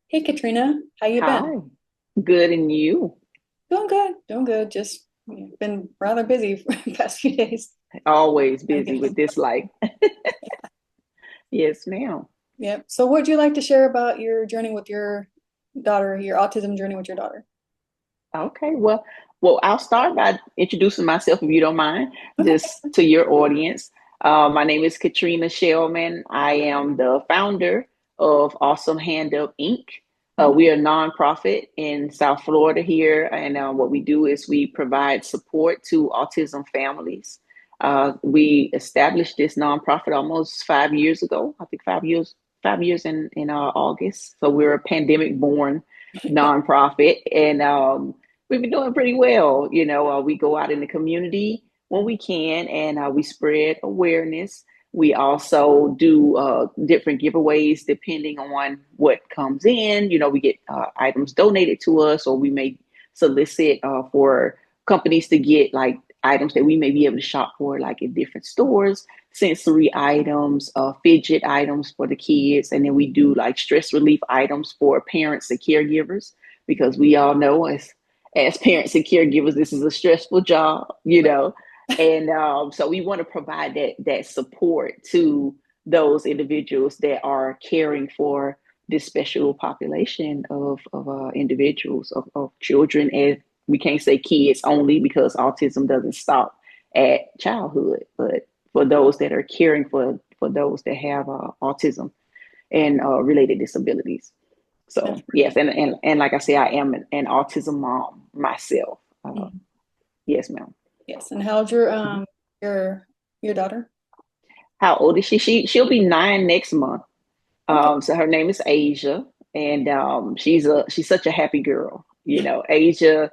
Hey Katrina, how you been? Hi, good and you? Doing good, doing good. Just been rather busy for the past few days. Always Trying to busy get with things this done. life. Yes, ma'am. Yep. So what would you like to share about your journey with your daughter, your autism journey with your daughter? Okay, well, I'll start by introducing myself if you don't mind, Okay. just to your audience. My name is Katrina Shellman. I am the founder of Awesome Hand Up Inc. Mhm. We are a nonprofit in South Florida here, and what we do is we provide support to autism families. We established this nonprofit almost 5 years ago. I think 5 years in August. So we're a pandemic born nonprofit, and we've been doing pretty well. We go out in the community when we can, and we spread awareness. We also do different giveaways depending on what comes in. We get items donated to us, or we may solicit for companies to get like items that we may be able to shop for, like in different stores, sensory items, fidget items for the kids. And then we do like stress relief items for parents and caregivers, because we all know as parents and caregivers, this is a stressful job. Right. And so we want to provide that support to those individuals that are caring for this special population of individuals, of children. And we can't say kids only, because autism doesn't stop at childhood, but for those that are caring for those that have autism and related disabilities. So yes, Definitely. and like I say, I am an autism mom myself. Mhm. Yes, ma'am. Yes. And how's your your daughter? How old is she? She'll be 9 next month. Okay. So her name is Asia, and she's such a happy girl. Asia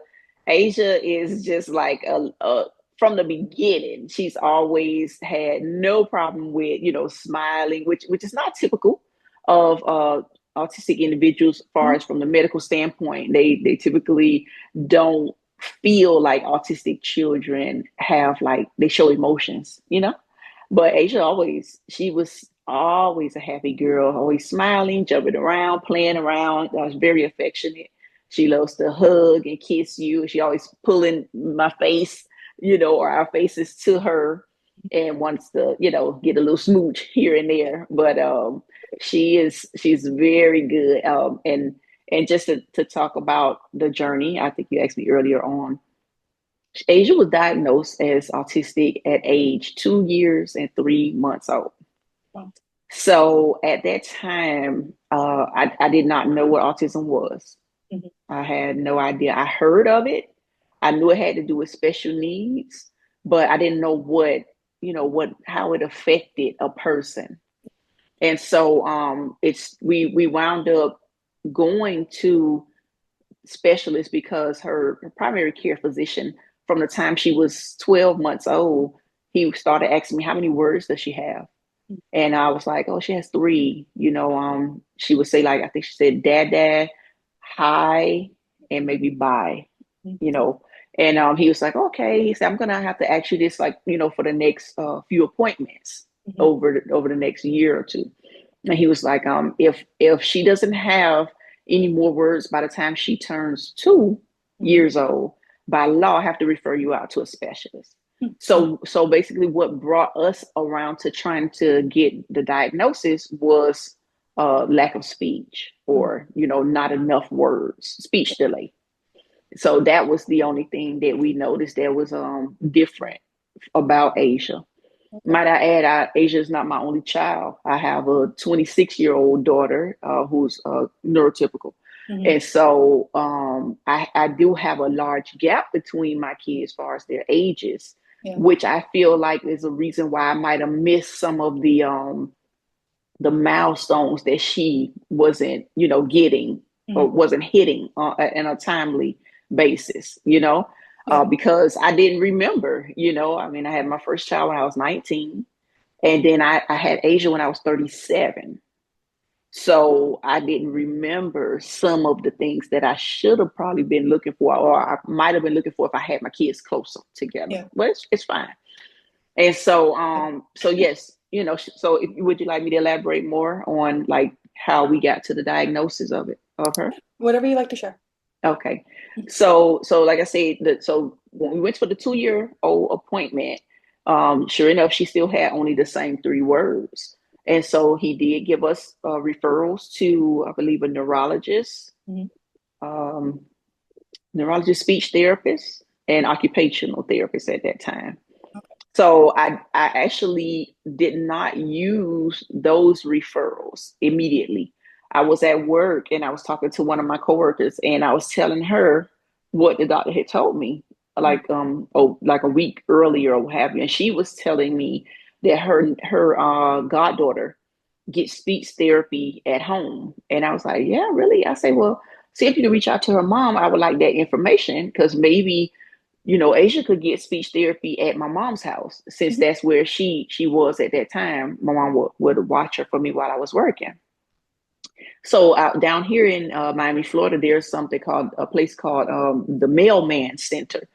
is just like a from the beginning. She's always had no problem with smiling, which is not typical of autistic individuals. As far Mhm. as from the medical standpoint, they typically don't feel like autistic children have, like, they show emotions. But Asia she was always a happy girl, always smiling, jumping around, playing around. I was very affectionate. She loves to hug and kiss you. She always pulling my face, or our faces to her, and wants to, get a little smooch here and there. But she's very good. And just to talk about the journey, I think you asked me earlier on. Asia was diagnosed as autistic at age 2 years and 3 months old. Wow. So at that time, I did not know what autism was. Mhm. I had no idea. I heard of it. I knew it had to do with special needs, but I didn't know how it affected a person. And so we wound up going to specialist, because her primary care physician, from the time she was 12 months old, he started asking me, how many words does she have? And I was like, oh, she has three. She would say, like, I think she said dad, dad, hi, and maybe bye, you Mhm. know. And he was like, okay. He said, I'm gonna have to ask you this, like, for the next few appointments Mhm. over the next year or two. And he was like, if she doesn't have any more words by the time she turns two Mhm. years old, by law, I have to refer you out to a specialist. Mhm. So basically, what brought us around to trying to get the diagnosis was lack of speech, Mhm. or not enough words, speech delay. So that was the only thing that we noticed that was different about Asia. Okay. Might I add, Asia is not my only child. I have a 26-year-old daughter who's neurotypical. Mhm. And so I do have a large gap between my kids as far as their ages, Yeah. which I feel like is a reason why I might have missed some of the milestones that she wasn't, getting, or Mhm. wasn't hitting in a timely basis, Yeah. because I didn't remember. I mean, I had my first child when I was 19, and then I had Asia when I was 37. So I didn't remember some of the things that I should have probably been looking for, or I might have been looking for if I had my kids closer together. Yeah. But it's fine. And so yes, so would you like me to elaborate more on, like, how we got to the diagnosis of her? Whatever you like to share. Okay. So like I said, so when we went for the 2-year-old appointment, sure enough, she still had only the same 3 words. And so he did give us referrals to, I believe, a neurologist, Mm-hmm. um, neurologist, speech therapist, and occupational therapist at that time. So I actually did not use those referrals immediately. I was at work and I was talking to one of my coworkers and I was telling her what the doctor had told me, like a week earlier or what have you. And she was telling me that her goddaughter gets speech therapy at home. And I was like, yeah, really? I say, well, see if you can reach out to her mom. I would like that information because maybe Asia could get speech therapy at my mom's house since Mm-hmm. that's where she was at that time. My mom would watch her for me while I was working. So out down here in Miami, Florida, there's something called a place called the Mailman Center.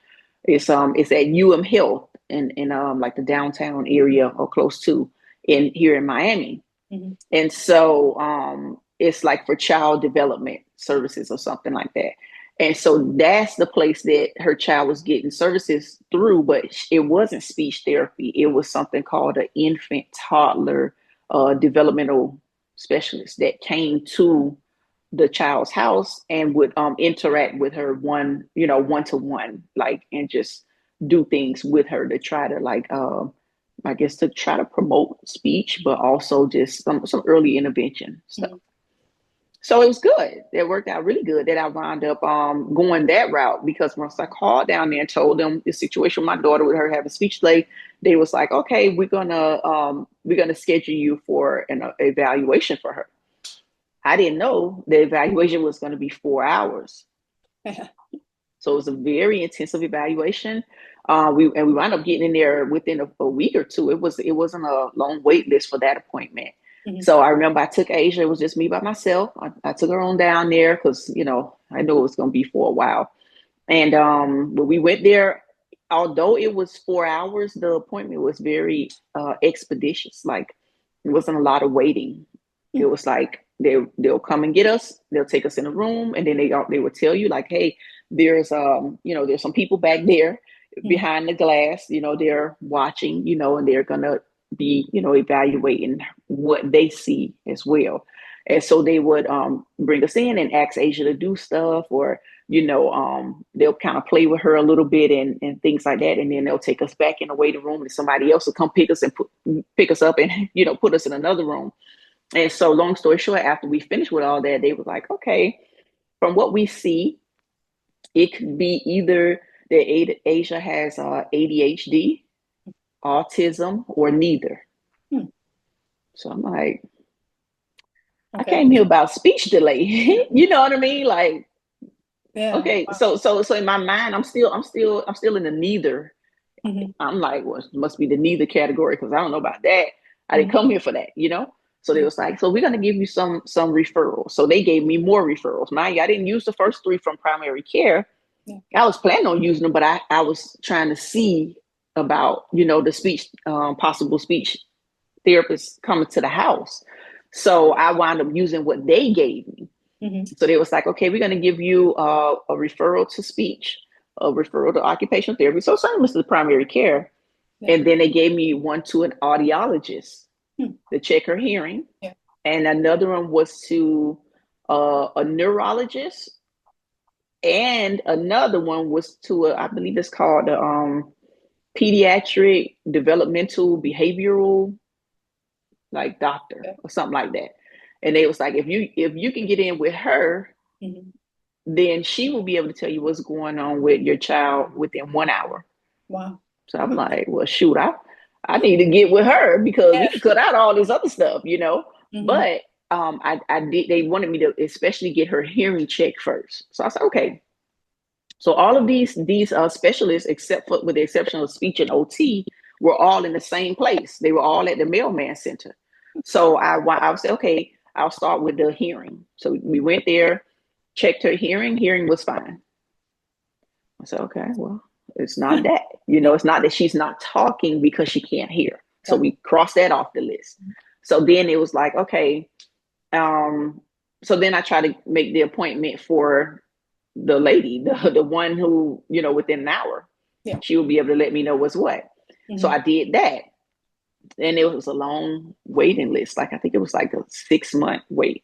It's at Health in like the downtown area or close to in here in Miami. Mm-hmm. And so it's like for child development services or something like that. And so that's the place that her child was getting services through, but it wasn't speech therapy. It was something called an infant toddler developmental specialist that came to the child's house and would interact with her one to one, like, and just do things with her to try to like I guess to try to promote speech, but also just some early intervention stuff. Mm-hmm. So it was good. It worked out really good that I wound up going that route because once I called down there and told them the situation with my daughter with her having speech delay, they was like, okay, we're gonna schedule you for an evaluation for her. I didn't know the evaluation was going to be 4 hours. So it was a very intensive evaluation. We wound up getting in there within a week or two. It wasn't a long wait list for that appointment. Mm-hmm. So I remember I took Asia. It was just me by myself. I took her on down there because I knew it was going to be for a while. And when we went there, although it was 4 hours, the appointment was very expeditious. Like it wasn't a lot of waiting. It was like they'll come and get us. They'll take us in a room, and then they would tell you like, hey, there's there's some people back there behind the glass. They're watching. And they're gonna be evaluating what they see as well. And so they would bring us in and ask Asia to do stuff, or they'll kind of play with her a little bit and things like that, and then they'll take us back in the waiting room, and somebody else will come pick us and pick us up and put us in another room. And so, long story short, after we finished with all that, they were like, okay, from what we see, it could be either that Asia has ADHD, autism, or neither. Hmm. So I'm like, I Okay. came here about speech delay. You know what I mean? Like, Yeah. okay, Wow. so in my mind, I'm still in the neither. Mm-hmm. I'm like, well, it must be the neither category because I don't know about that. I didn't Mm-hmm. come here for that. So they was like, so we're gonna give you some referrals. So they gave me more referrals. Mind you, I didn't use the first 3 from primary care. Yeah. I was planning on using them, but I was trying to see about the speech possible speech therapists coming to the house. So I wound up using what they gave me. Mm-hmm. So they was like, okay, we're going to give you a referral to speech, a referral to occupational therapy. So same as the primary care. Yeah. And then they gave me one to an audiologist to check her hearing. Yeah. And another one was to a neurologist. And another one was to I believe it's called the pediatric developmental behavioral like doctor Yeah. or something like that. And they was like, if you can get in with her, Mm-hmm. then she will be able to tell you what's going on with your child within 1 hour. Wow. So I'm like, well, shoot, I need to get with her because we Yeah. can cut out all this other stuff. Mm-hmm. But I did. They wanted me to especially get her hearing checked first. So I said, okay. So all of these specialists, except for with the exception of speech and OT, were all in the same place. They were all at the Mailman Center. So I said, okay, I'll start with the hearing. So we went there, checked her hearing. Hearing was fine. I said, okay, well, it's not that. It's not that she's not talking because she can't hear. So Yeah. we crossed that off the list. So then it was like, okay, So then I try to make the appointment for the lady, the one who, within an hour, Yeah. she will be able to let me know what's what. So Hmm. I did that. And it was a long waiting list. Like, I think it was like a 6-month wait.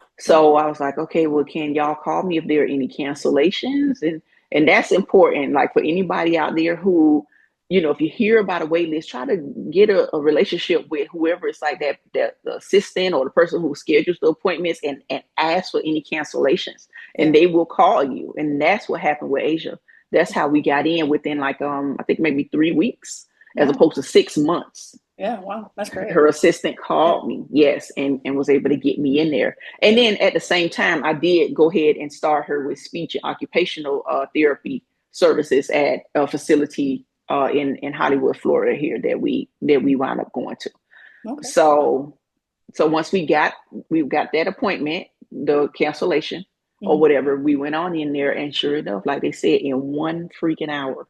Yeah. So I was like, okay, well, can y'all call me if there are any cancellations? And that's important. Like, for anybody out there who, if you hear about a wait list, try to get a relationship with whoever it's like that the assistant or the person who schedules the appointments, and ask for any cancellations. Yeah. And they will call you. And that's what happened with Asia. That's how we got in within, like, I think maybe 3 weeks, as Wow. opposed to 6 months. Yeah. Wow. That's great. Her assistant Yeah. called me, yes, and was able to get me in there. And then at the same time, I did go ahead and start her with speech and occupational therapy services at a facility in Hollywood, Florida, here that we wound up going to. Okay. So once we got that appointment, the cancellation or Hmm. whatever, we went on in there, and sure enough, like they said, in one freaking hour,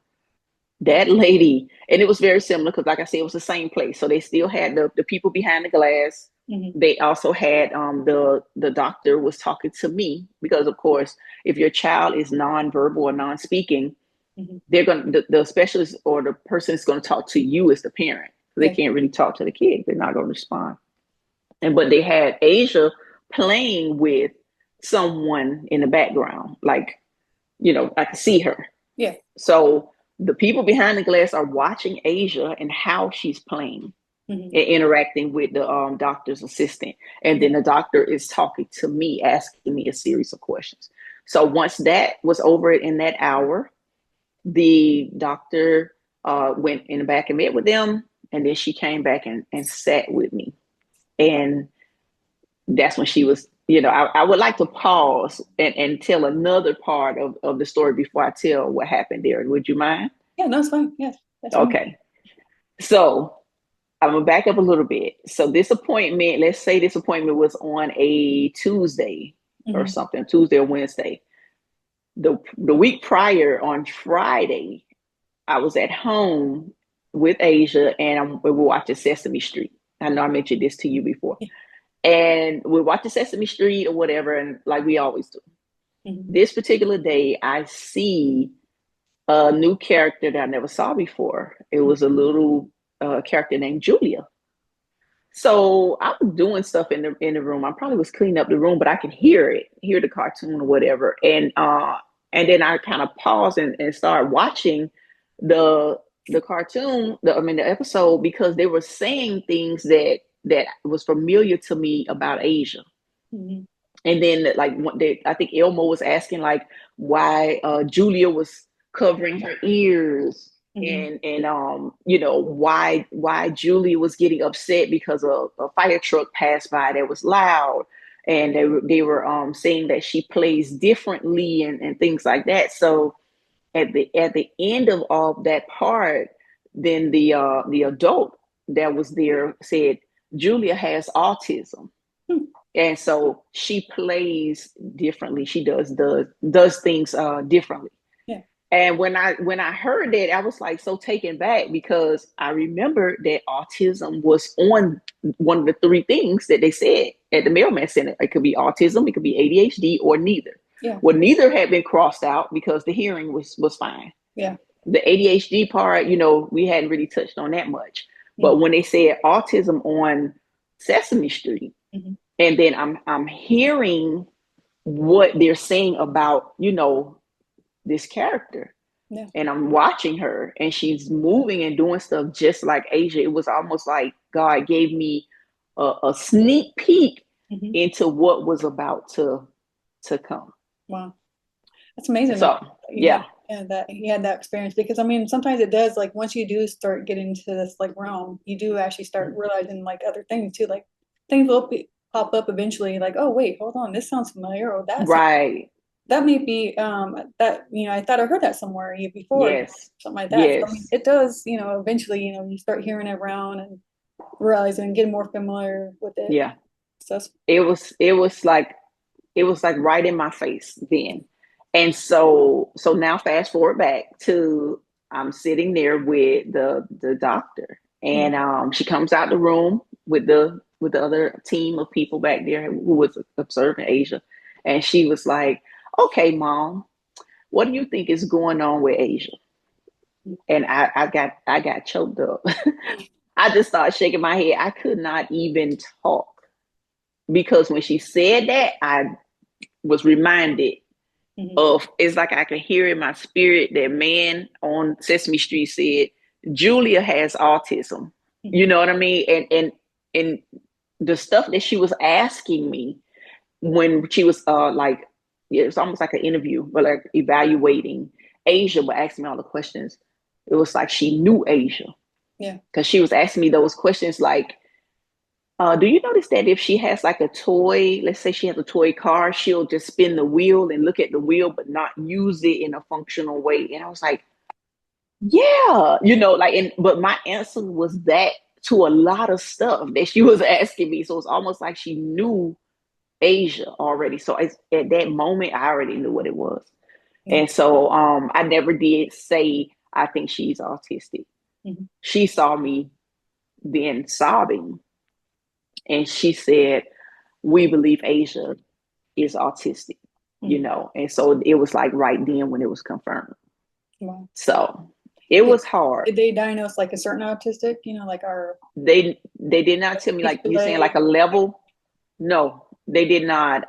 that lady, and it was very similar because, like I said, it was the same place. So they still had the people behind the glass. Hmm. They also had the doctor was talking to me, because of course, if your child is nonverbal or non-speaking, Hmm. they're going to the specialist or the person is going to talk to you as the parent. They Yeah. can't really talk to the kid. They're not going to respond. But they had Asia playing with someone in the background, like, I could see her. Yeah. So the people behind the glass are watching Asia and how she's playing Hmm. and interacting with the doctor's assistant. And Yeah. then the doctor is talking to me, asking me a series of questions. So once that was over in that hour, the doctor went in the back and met with them. And then she came back and sat with me. And that's when she was, I would like to pause and tell another part of the story before I tell what happened there. Would you mind? Yeah. No, it's fine. Yes. That's fine. Okay. So I'm gonna back up a little bit. So this appointment, let's say this appointment was on a Tuesday or Hmm. something, Tuesday or Wednesday. The week prior, on Friday, I was at home with Asia, and we were watching Sesame Street. I know I mentioned this to you before. Yeah. And we're watching Sesame Street or whatever, and like we always do. Hmm. This particular day, I see a new character that I never saw before. It was a little character named Julia. So I was doing stuff in the room. I probably was cleaning up the room, but I could hear the cartoon or whatever. And then I kind of paused and started watching the cartoon, the episode, because they were saying things that was familiar to me about Asia. Hmm. And then, like, I think Elmo was asking, like, why Julia was covering her ears, Hmm. and why Julia was getting upset because a fire truck passed by that was loud, and they were saying that she plays differently, and things like that. So at the end of all that part, then the adult that was there said Julia has autism, Hmm. and so she plays differently. She does things differently. Yeah. And when I heard that, I was like so taken back, because I remember that autism was on one of the three things that they said at the mailman center. It could be autism, it could be ADHD, or neither. Yeah. Well, neither had been crossed out because the hearing was fine. Yeah. The ADHD part, we hadn't really touched on that much. Hmm. But when they said autism on Sesame Street, Hmm. and then I'm hearing what they're saying about this character, Yeah. and I'm watching her, and she's moving and doing stuff just like Asia. It was almost like God gave me a sneak peek Hmm. into what was about to come. Wow. That's amazing that So you had yeah. that you had that experience, because I mean sometimes it does, like once you do start getting into this like realm, you do actually start realizing like other things too, like things will pop up eventually, like, oh wait, hold on, this sounds familiar, or Right. that may be that I thought I heard that somewhere before, Yes. something like that. So I mean Yes. it does, eventually, you start hearing it around and realizing and getting more familiar with it. Yeah. So that's, It was like right in my face then. And so now fast forward back to, I'm sitting there with the doctor, mm, and she comes out the room with the with the other team of people back there who was observing Asia. And she was like, okay, mom, what do you think is going on with Asia? And I got choked up. I just started shaking my head. I could not even talk because when she said that, I was reminded of, it's like I can hear in my spirit that man on Sesame Street said, Julia has autism. You know what I mean? And the stuff that she was asking me when she was like, it was almost like an interview, but like evaluating Asia, but asking me all the questions. It was like she knew Asia. Yeah. Because she was asking me those questions like, do you notice that if she has like a toy, let's say she has a toy car, she'll just spin the wheel and look at the wheel, but not use it in a functional way? And I was like, yeah, like, but my answer was that to a lot of stuff that she was asking me. So it's almost like she knew Asia already. So at that moment, I already knew what it was. Yeah. And so I never did say, I think she's autistic. She saw me then sobbing. And she said, we believe Asia is autistic, and so it was like right then when it was confirmed. Wow. So it was hard. Did they diagnose like a certain autistic, like our? They did not tell me, like you saying, like a level. No, they did not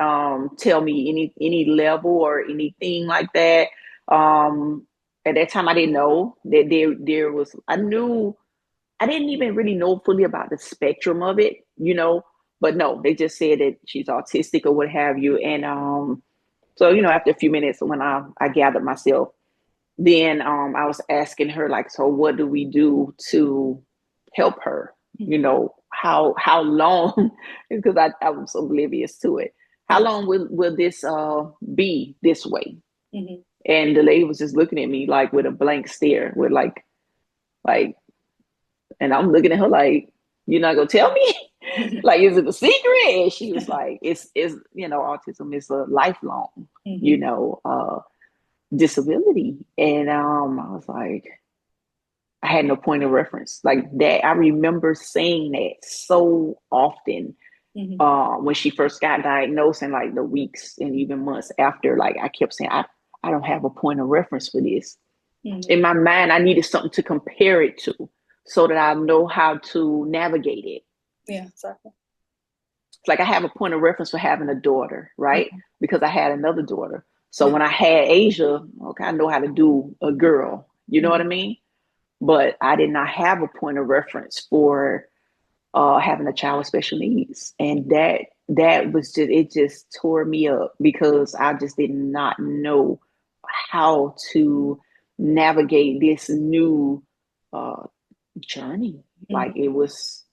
tell me any level or anything like that. At that time, I didn't know that there was. I knew I didn't even really know fully about the spectrum of it, but no, they just said that she's autistic or what have you. And so, after a few minutes when I gathered myself, then I was asking her, like, so what do we do to help her? How long, because I was oblivious to it. How long will this be this way? And the lady was just looking at me like with a blank stare, with like, and I'm looking at her like, you're not gonna tell me? Like, is it a secret? And she was like, it's autism is a lifelong, disability. And I was like, I had no point of reference like that. I remember saying that so often when she first got diagnosed, and like the weeks and even months after, like I kept saying, I don't have a point of reference for this. In my mind, I needed something to compare it to, so that I know how to navigate it. Yeah, exactly. It's like I have a point of reference for having a daughter, right? Because I had another daughter. So when I had Asia, okay, I know how to do a girl. You know what I mean? But I did not have a point of reference for having a child with special needs. And that was it just tore me up, because I just did not know how to navigate this new journey. Like it was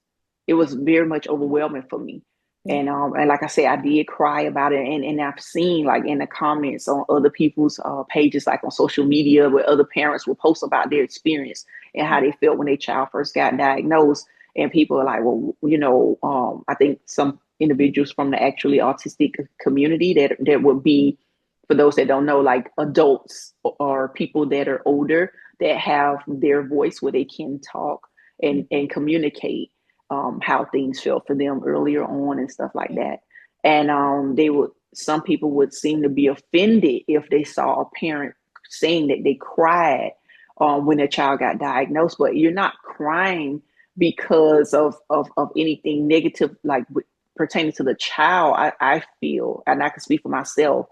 very much overwhelming for me. And like I said, I did cry about it, and I've seen like in the comments on other people's pages, like on social media, where other parents will post about their experience and how they felt when their child first got diagnosed. And people are like, well, I think some individuals from the actually autistic community that would be, for those that don't know, like adults or people that are older that have their voice where they can talk and communicate how things felt for them earlier on and stuff like that. And some people would seem to be offended if they saw a parent saying that they cried when a child got diagnosed, but you're not crying because of anything negative, like pertaining to the child. I feel, and I can speak for myself,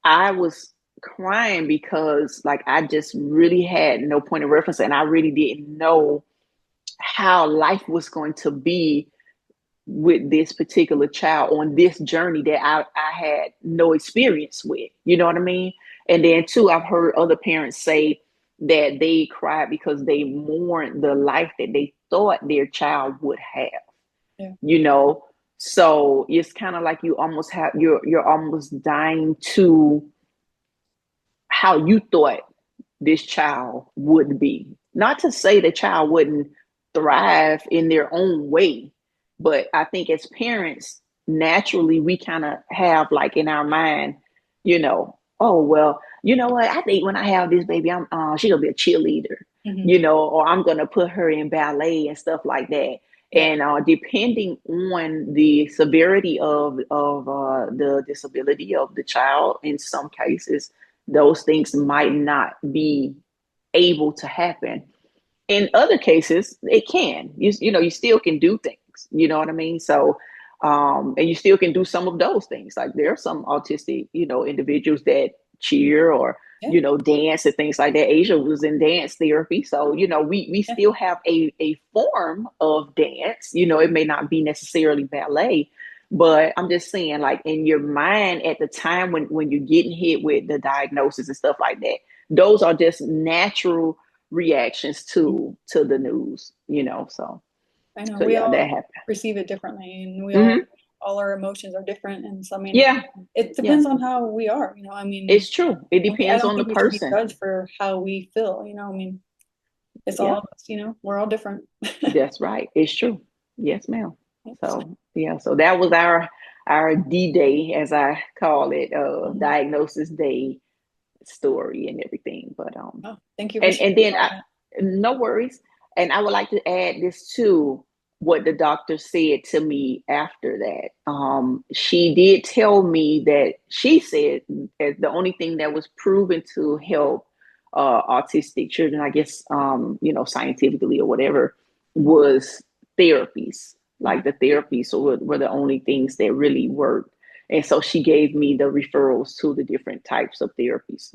I was crying because like I just really had no point of reference, and I really didn't know how life was going to be with this particular child on this journey that I had no experience with. You know what I mean? And then too, I've heard other parents say that they cried because they mourned the life that they thought their child would have. Yeah. So it's kind of like you're almost dying to how you thought this child would be. Not to say the child wouldn't thrive in their own way, but I think as parents, naturally, we kind of have like in our mind, oh, well, you know what? I think when I have this baby, she's gonna be a cheerleader, or I'm gonna put her in ballet and stuff like that. Yeah. And depending on the severity of the disability of the child, in some cases, those things might not be able to happen. In other cases, it can. You know, you still can do things. You know what I mean? So, and you still can do some of those things. Like there are some autistic, you know, individuals that cheer or Yeah. you know dance and things like that. Asia was in dance therapy, so you know we Yeah. still have a form of dance. You know, it may not be necessarily ballet, but I'm just saying, like in your mind at the time when you're getting hit with the diagnosis and stuff like that, those are just natural reactions to the news, you know. I know So we yeah, that all happened. perceive it differently, and we Hmm. all our emotions are different. And so, I mean, Yeah, it yeah, depends on how we are, you know. I mean, it's true. It I depends don't on the think we should be person. judged for how we feel, you know. I mean, it's all Yeah, of us, you know, we're all different. that's right. It's true. Yes, ma'am. So, So yeah, so that was our D Day, as I call it, mhm. diagnosis day story and everything. But Oh, thank you for and sharing then all that. no worries. And I would like to add this to what the doctor said to me after that. She did tell me that she said that the only thing that was proven to help autistic children, I guess, you know, scientifically or whatever, Mhm. was therapies. Mhm. Like the therapies were the only things that really worked. And so she gave me the referrals to the different types of therapies,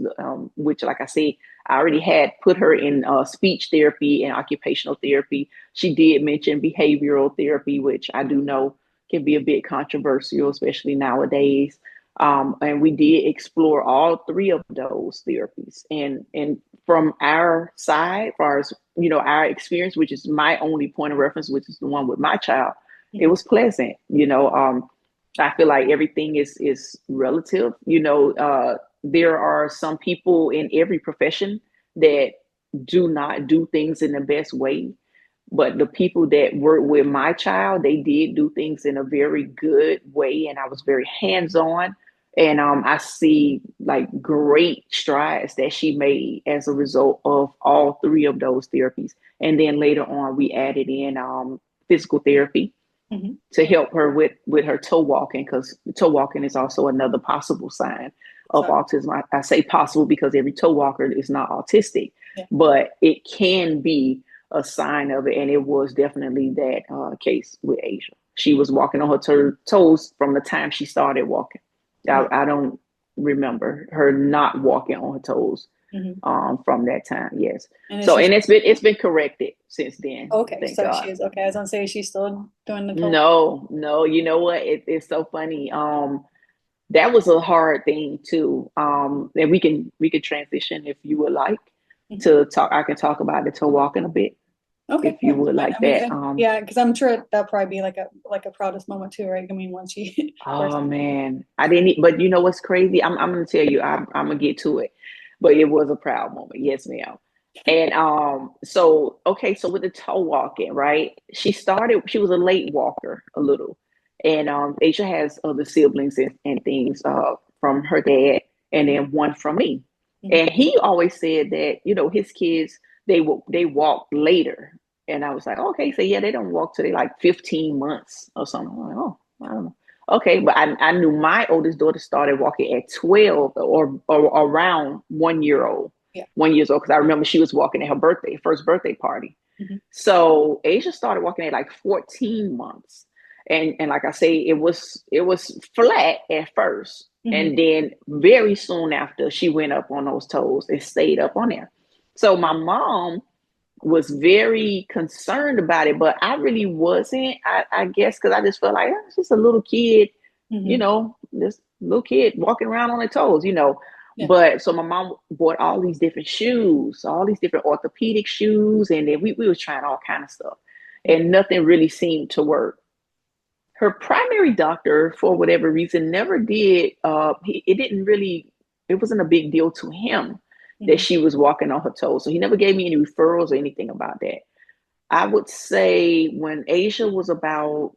which, like I said, I already had put her in speech therapy and occupational therapy. She did mention behavioral therapy, which I do know can be a bit controversial, especially nowadays. And we did explore all three of those therapies. And from our side, as far as you know, our experience, which is my only point of reference, which is the one with my child, it Mhm. was pleasant. You know, I feel like everything is relative. You know, there are some people in every profession that do not do things in the best way. But the people that work with my child, they did do things in a very good way, and I was very hands on. And I see like great strides that she made as a result of all three of those therapies. And then later on, we added in physical therapy Mhm. to Yeah. help her with her toe walking, because toe walking is also another possible sign of So, autism. I say possible because every toe walker is not autistic, yeah. but it can be a sign of it, and it was definitely that case with Asia. She was walking on her toes from the time she started walking. Mhm. I don't remember her not walking on her toes Mhm. from that time. Yes. And is So, she and still, it's been corrected since then. okay? Thank So God. she is okay. I was gonna say she's still doing the toe. No, no, you know what? It's so funny. That was a hard thing too. And we can transition if you would like Mhm. to talk. I can talk about the toe walking a bit Okay, if yeah, you that's would fine. like I mean, that. yeah, because I'm sure that'll probably be like a proudest moment too, right? I mean, once she first. Oh man, I didn't. But you know what's crazy? I'm gonna tell you. I'm gonna get to it. But it was a proud moment. Yes, ma'am. And so okay, so with the toe walking, right? She started. She was a late walker, a little, and Asia has other siblings and things from her dad, and then one from me. Mhm. And he always said that you know his kids they walk later, and I was like, okay, so yeah, they don't walk till they like 15 months or something. I'm like, oh, I don't know. Okay, but I knew my oldest daughter started walking at 12 or around 1 year old, Yeah. 1 years old, because I remember she was walking at her birthday, first birthday party. Mhm. So Asia started walking at like 14 months. And like I say, it was flat at first. Mhm. And then very soon after she went up on those toes and stayed up on there. So my mom was very concerned about it, but I really wasn't. I guess because I just felt like it's just a little kid, you Mhm. know, this little kid walking around on their toes, you know. Yeah. But so my mom bought all these different shoes, all these different orthopedic shoes, and then we was trying all kind of stuff, Mhm. and nothing really seemed to work. Her primary doctor, for whatever reason, never did. It didn't really. It wasn't a big deal to him that Mhm. she was walking on her toes, so he never gave me any referrals or anything about that. I would say when Asia was about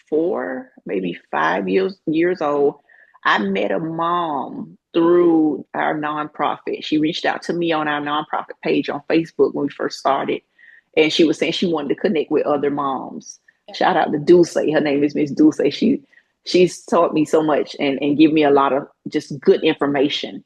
4, maybe 5 years old, I met a mom through our nonprofit. She reached out to me on our nonprofit page on Facebook when we first started. And she was saying she wanted to connect with other moms. Yeah. Shout out to Dulce. Her name is Miss Dulce. She's taught me so much and give me a lot of just good information.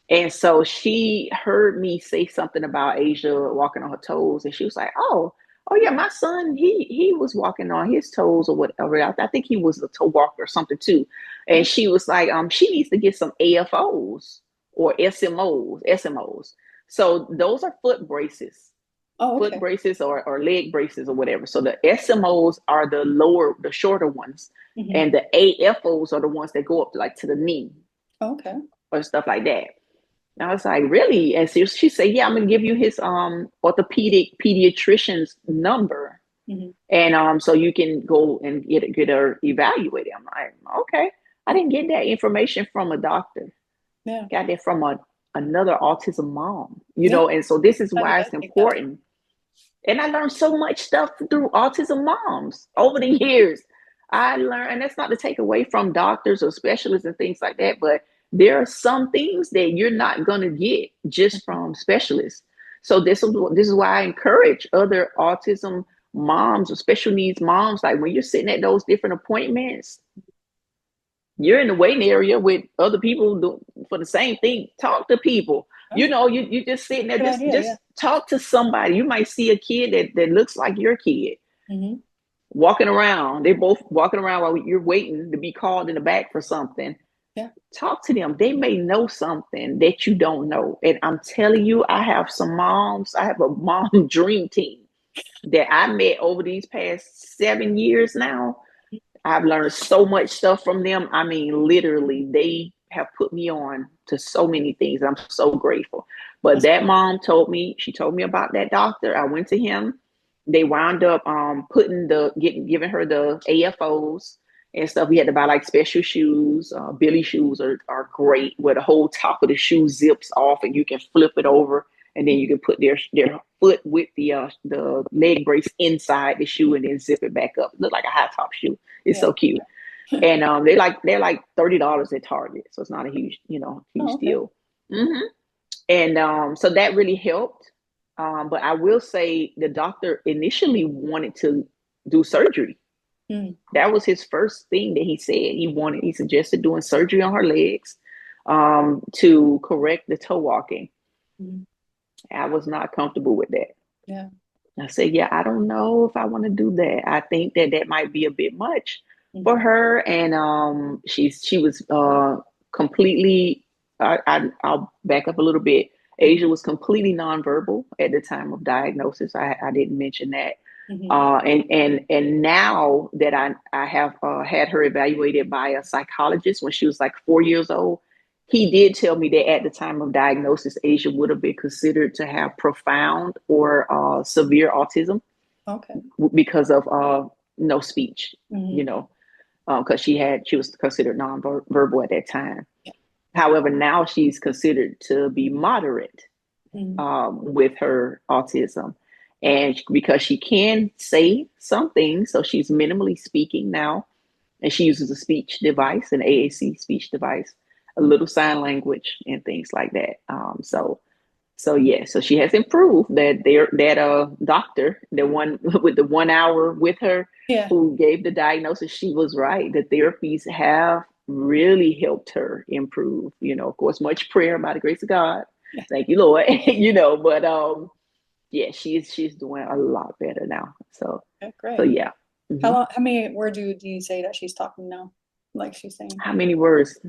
And so she heard me say something about Asia walking on her toes, and she was like, "Oh yeah, my son, he was walking on his toes or whatever. I think he was a toe walker or something too." And she was like, she needs to get some AFOs or SMOs. So those are Oh, foot okay. braces or leg braces or whatever. So the SMOs are the shorter ones, Hmm. and the AFOs are the ones that go up like to the knee Oh, okay. or stuff like that. And I was like, really? And so she said, yeah, I'm gonna give you his orthopedic pediatrician's number, Hmm. and so you can go and get her evaluated. I'm like, okay. I didn't get that information from a doctor. Yeah. Got that from another autism mom, Yeah. and so this is Sometimes it why does it's take that. important. And I learned so much stuff through autism moms over the years. I learned, and that's not to take away from doctors or specialists and things like that, but there are some things that you're not going to get just from specialists. So this is why I encourage other autism moms or special needs moms, like when you're sitting at those different appointments, you're in the waiting area with other people for the same thing. Talk to people. Oh, You just sitting there, good idea. Yeah. just talk to somebody. You might see a kid that looks like your kid Hmm. walking around. They're both walking around while you're waiting to be called in the back for something. Yeah. Talk to them. They may know something that you don't know. And I'm telling you, I have some moms. I have a mom dream team that I met over these past 7 years now. I've learned so much stuff from them. I mean, literally, they have put me on to so many things. I'm so grateful. But That's that mom she told me about that doctor. I went to him. They wound up giving her the AFOs and stuff. We had to buy like special shoes. Billy shoes are great, where the whole top of the shoe zips off and you can flip it over, and then you can put their foot with the leg brace inside the shoe and then zip it back up. It look like a high top shoe. It's yeah. so cute. And they're like $30 at Target, so it's not a huge Oh, okay. deal. Hmm. And so that really helped. But I will say the doctor initially wanted to do surgery. Mm. That was his first thing that he said. He suggested doing surgery on her legs to correct the toe walking. Mm. I was not comfortable with that. Yeah. I said, yeah, I don't know if I want to do that. I think that might be a bit much for Hmm. her. And she was completely. I'll back up a little bit. Hmm. Asia was completely nonverbal at the time of diagnosis. I didn't mention that. Hmm. And now that I have had her evaluated by a psychologist when she was like 4 years old, he did tell me that at the time of diagnosis, Asia would have been considered to have profound or severe autism Okay. because of no speech, Hmm. because she was considered nonverbal at that time. Yeah. However, now she's considered to be moderate Hmm. with her autism. Okay. And because she can say some things, so she's minimally speaking now, and she uses a speech device, an AAC speech device, a little sign language, and things like that. So yeah, so she has improved. That doctor, the one with the 1 hour with her, Yeah. who gave the diagnosis, she was right. The therapies have really helped her improve. Of course, much prayer by the grace of God. Yeah. Thank you, Lord. But yeah, she's doing a lot better now. Okay, So great. yeah. How Mhm. long, how many words do you say that she's talking now? Like she's saying. How many words?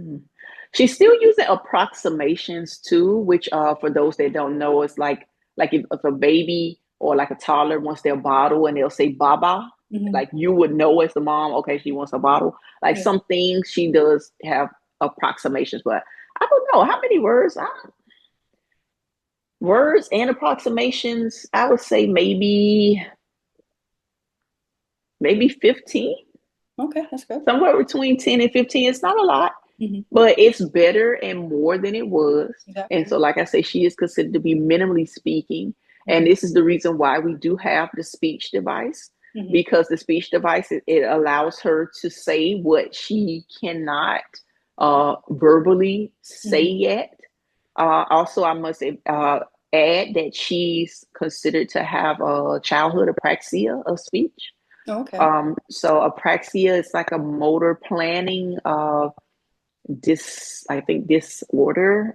She's still using approximations too, which for those that don't know, it's like if a baby or like a toddler wants their bottle and they'll say baba, Hmm. like you would know as the mom, okay, she wants a bottle. Like Yeah. some things she does have approximations, but I don't know how many words. Words and approximations, I would say maybe 15, Okay, that's good. somewhere between 10 and 15. It's not a lot, Hmm. but it's better and more than it was. And Exactly. so, like I say, she is considered to be minimally speaking. And Hmm. this is the reason why we do have the speech device, Hmm. because the speech device, it allows her to say what she cannot verbally say Hmm. yet. Also, I must add that she's considered to have a childhood apraxia of speech. Okay. So apraxia is like a motor planning I think disorder,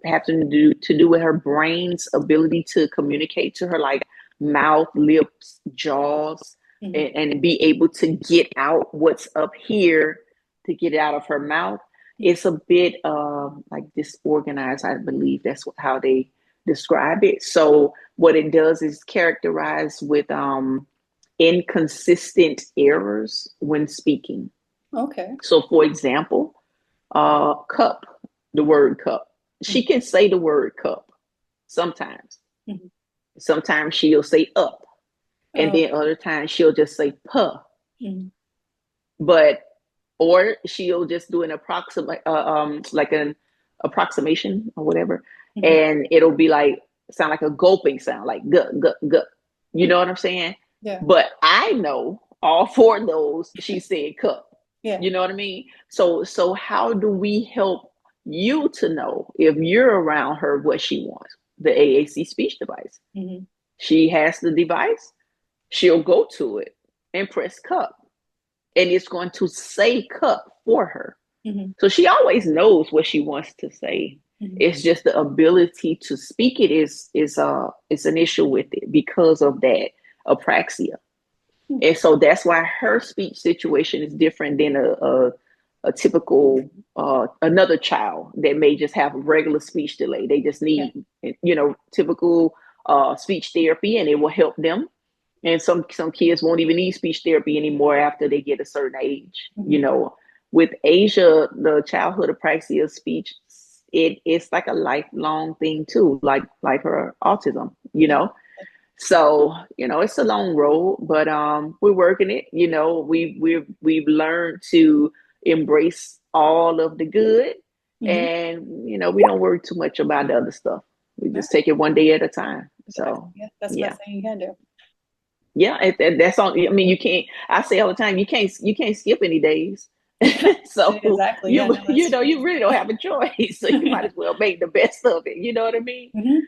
having to do with her brain's ability to communicate to her, like mouth, lips, jaws, and be able to get out what's up here to get it out of her mouth. It's a bit like disorganized, I believe that's how they describe it. So what it does is characterized with inconsistent errors when speaking. Okay. So, for example, cup, the word cup. She can say the word cup sometimes. Sometimes she'll say up, and then other times she'll just say puh. But or she'll just do an approximate, like an approximation or whatever, and it'll be like sound like a gulping sound, like gut gut gut. You know what I'm saying? Yeah. But I know all four of those. She said cup. Yeah. You know what I mean? So how do we help you to know if you're around her what she wants? The AAC speech device. She has the device. She'll go to it and press cup, and it's going to say cup for her. So she always knows what she wants to say. It's just the ability to speak it is an issue with it because of that apraxia. And so that's why her speech situation is different than a typical another child that may just have a regular speech delay. They just need, typical speech therapy, and it will help them. And some kids won't even need speech therapy anymore after they get a certain age. With Asia, the childhood apraxia of speech, it's like a lifelong thing too, like her autism. So, it's a long road, but we're working it. We've learned to embrace all of the good, and we don't worry too much about the other stuff. We just take it one day at a time. So that's the best thing you can do. Yeah, and that's all. I mean, you can't. I say all the time, you can't skip any days. So Exactly. you really don't have a choice. So you might as well make the best of it. You know what I mean?